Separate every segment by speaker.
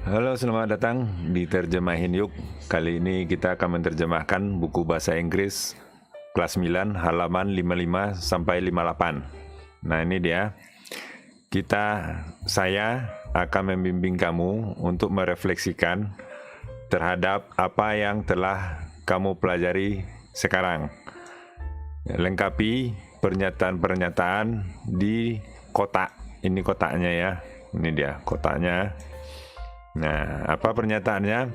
Speaker 1: Halo, selamat datang di Terjemahin Yuk. Kali ini kita akan menerjemahkan buku bahasa Inggris kelas 9 halaman 55 sampai 58. Nah, ini dia. Saya akan membimbing kamu untuk merefleksikan terhadap apa yang telah kamu pelajari sekarang. Lengkapi pernyataan-pernyataan di kotak. Ini kotaknya ya. Ini dia kotaknya. Nah, apa pernyataannya?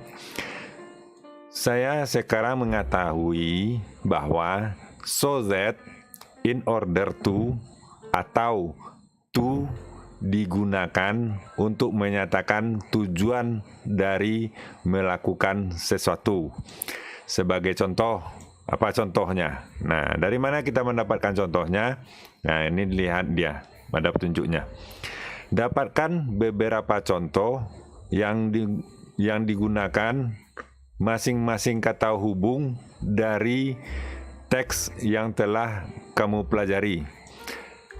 Speaker 1: Saya sekarang mengetahui bahwa so that, in order to, atau to digunakan untuk menyatakan tujuan dari melakukan sesuatu. Sebagai contoh, apa contohnya? Nah, dari mana kita mendapatkan contohnya? Nah, ini lihat dia, pada petunjuknya. Dapatkan beberapa contoh yang digunakan masing-masing kata hubung dari teks yang telah kamu pelajari.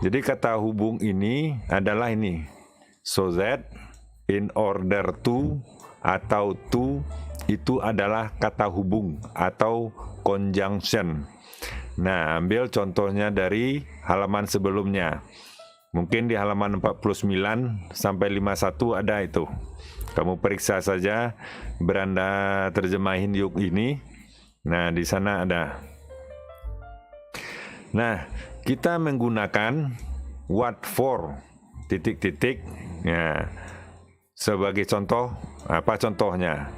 Speaker 1: Jadi kata hubung ini adalah ini, so that, in order to, atau to, itu adalah kata hubung atau conjunction. Nah, ambil contohnya dari halaman sebelumnya. Mungkin di halaman 49 sampai 51 ada itu. Kamu periksa saja beranda Terjemahin Yuk ini. Nah, di sana ada. Nah, kita menggunakan what for titik-titik. Ya. Sebagai contoh, apa contohnya?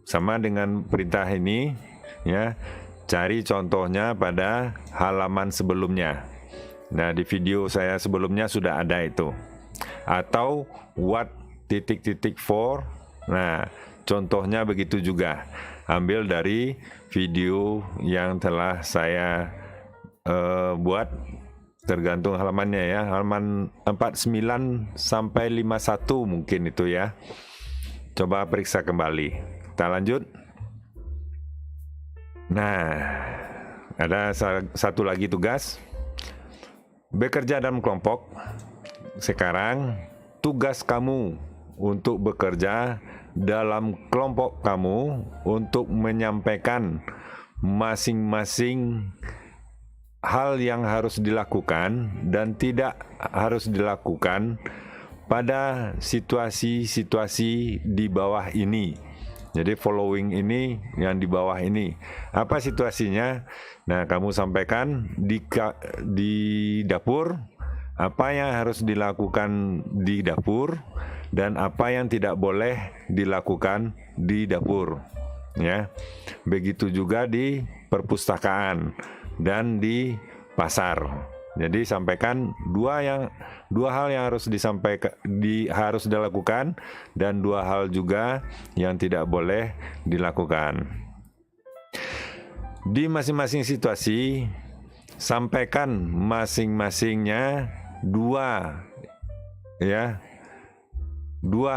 Speaker 1: Sama dengan perintah ini, ya. Cari contohnya pada halaman sebelumnya. Nah, di video saya sebelumnya sudah ada itu. Atau what titik-titik for. Nah, contohnya begitu juga. Ambil dari video yang telah saya buat, tergantung halamannya ya. Halaman 49 sampai 51 mungkin itu ya. Coba periksa kembali. Kita lanjut. Nah, ada satu lagi tugas. Bekerja dalam kelompok. Sekarang tugas kamu untuk bekerja dalam kelompok kamu untuk menyampaikan masing-masing hal yang harus dilakukan dan tidak harus dilakukan pada situasi-situasi di bawah ini. Jadi following ini yang di bawah ini. Apa situasinya? Nah, kamu sampaikan di dapur apa yang harus dilakukan di dapur dan apa yang tidak boleh dilakukan di dapur. Ya. Begitu juga di perpustakaan dan di pasar. Jadi sampaikan dua hal yang harus harus dilakukan dan dua hal juga yang tidak boleh dilakukan. Di masing-masing situasi sampaikan masing-masingnya dua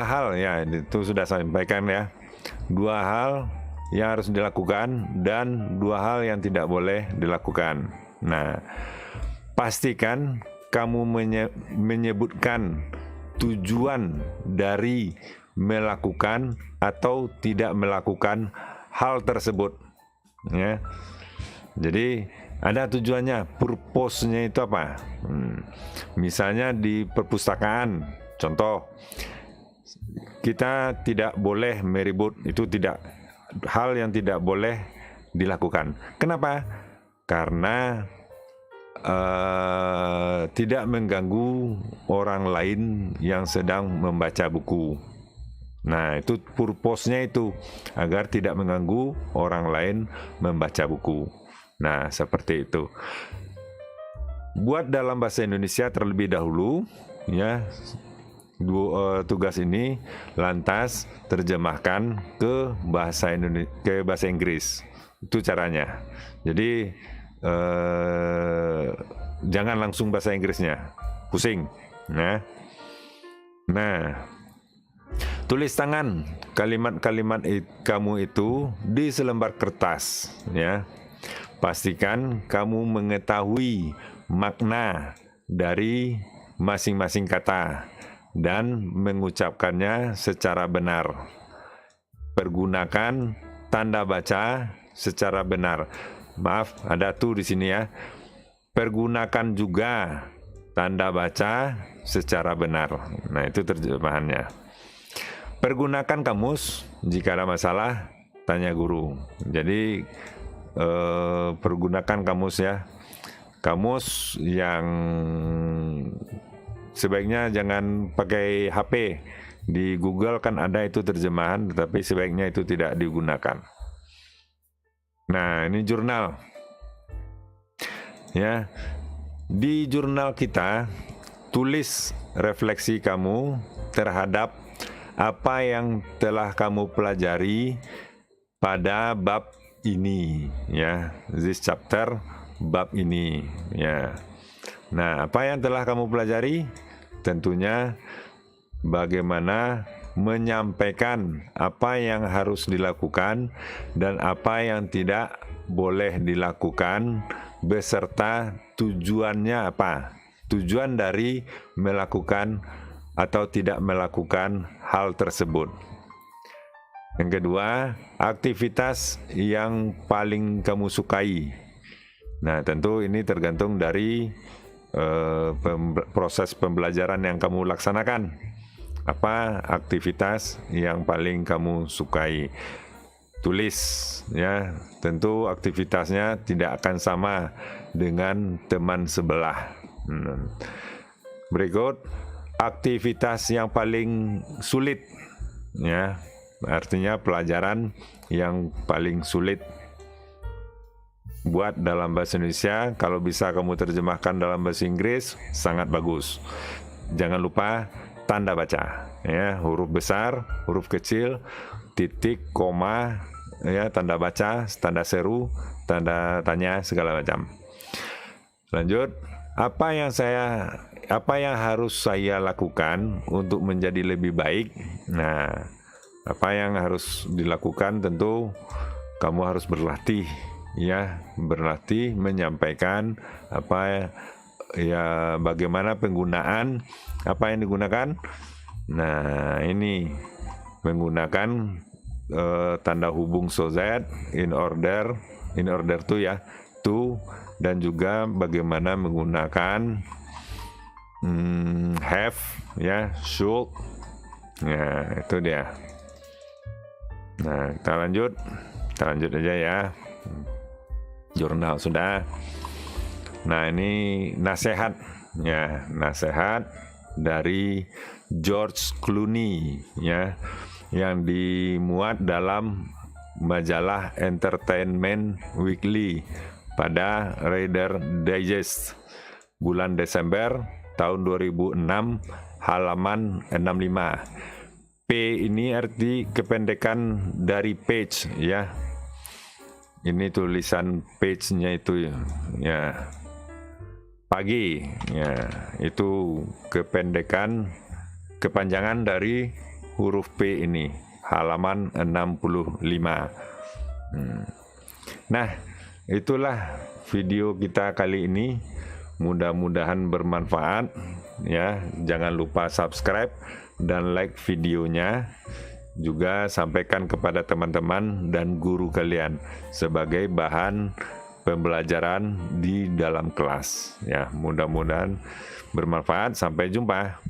Speaker 1: hal ya, itu sudah saya sampaikan ya. Dua hal yang harus dilakukan dan dua hal yang tidak boleh dilakukan. Nah, pastikan kamu menyebutkan tujuan dari melakukan atau tidak melakukan hal tersebut. Ya. Jadi ada tujuannya, purpose-nya itu apa? Misalnya di perpustakaan, contoh, kita tidak boleh meribut, itu hal yang tidak boleh dilakukan. Kenapa? Karena tidak mengganggu orang lain yang sedang membaca buku. Nah, itu purpose-nya itu, agar tidak mengganggu orang lain membaca buku. Nah, seperti itu. Buat dalam bahasa Indonesia terlebih dahulu, ya. Tugas ini lantas terjemahkan ke bahasa Inggris. Itu caranya. Jadi jangan langsung bahasa Inggrisnya, pusing. Nah, tulis tangan kalimat-kalimat kamu itu di selembar kertas, ya. Pastikan kamu mengetahui makna dari masing-masing kata dan mengucapkannya secara benar. Pergunakan tanda baca secara benar. Maaf, ada tuh di sini ya. Pergunakan juga tanda baca secara benar. Nah, itu terjemahannya. Pergunakan kamus, jika ada masalah, tanya guru. Jadi, pergunakan kamus ya. Kamus yang sebaiknya jangan pakai HP. Di Google kan ada itu terjemahan, tetapi sebaiknya itu tidak digunakan. Nah, ini jurnal. Ya, di jurnal kita tulis refleksi kamu terhadap apa yang telah kamu pelajari pada bab ini, ya, this chapter, bab ini, ya. Nah, apa yang telah kamu pelajari? Tentunya bagaimana menyampaikan apa yang harus dilakukan dan apa yang tidak boleh dilakukan, beserta tujuannya apa. Tujuan dari melakukan atau tidak melakukan hal tersebut. Yang kedua, aktivitas yang paling kamu sukai. Nah, tentu ini tergantung dari proses pembelajaran yang kamu laksanakan. Apa aktivitas yang paling kamu sukai? Tulis ya, tentu aktivitasnya tidak akan sama dengan teman sebelah. Berikut aktivitas yang paling sulit ya, artinya pelajaran yang paling sulit buat dalam bahasa Indonesia. Kalau bisa kamu terjemahkan dalam bahasa Inggris, sangat bagus. Jangan lupa tanda baca ya, huruf besar, huruf kecil, titik, koma ya, tanda baca, tanda seru, tanda tanya, segala macam. Lanjut, apa yang harus saya lakukan untuk menjadi lebih baik? Nah, apa yang harus dilakukan? Tentu kamu harus berlatih ya, berlatih menyampaikan apa ya, bagaimana penggunaan apa yang digunakan. Nah, ini menggunakan tanda hubung so that, in order to ya, to, dan juga bagaimana menggunakan have ya, should. Ya, itu dia. Nah, kita lanjut aja ya. Jurnal sudah. Nah, ini nasihat ya, nasihat dari George Clooney ya, yang dimuat dalam majalah Entertainment Weekly pada Reader Digest bulan Desember tahun 2006, halaman 65. P ini arti kependekan dari page ya. Ini tulisan page-nya itu ya. Pagi ya, itu kepanjangan dari huruf P ini, halaman 65. Nah, itulah video kita kali ini. Mudah-mudahan bermanfaat ya. Jangan lupa subscribe dan like videonya. Juga sampaikan kepada teman-teman dan guru kalian sebagai bahan pembelajaran di dalam kelas ya. Mudah-mudahan bermanfaat. Sampai jumpa.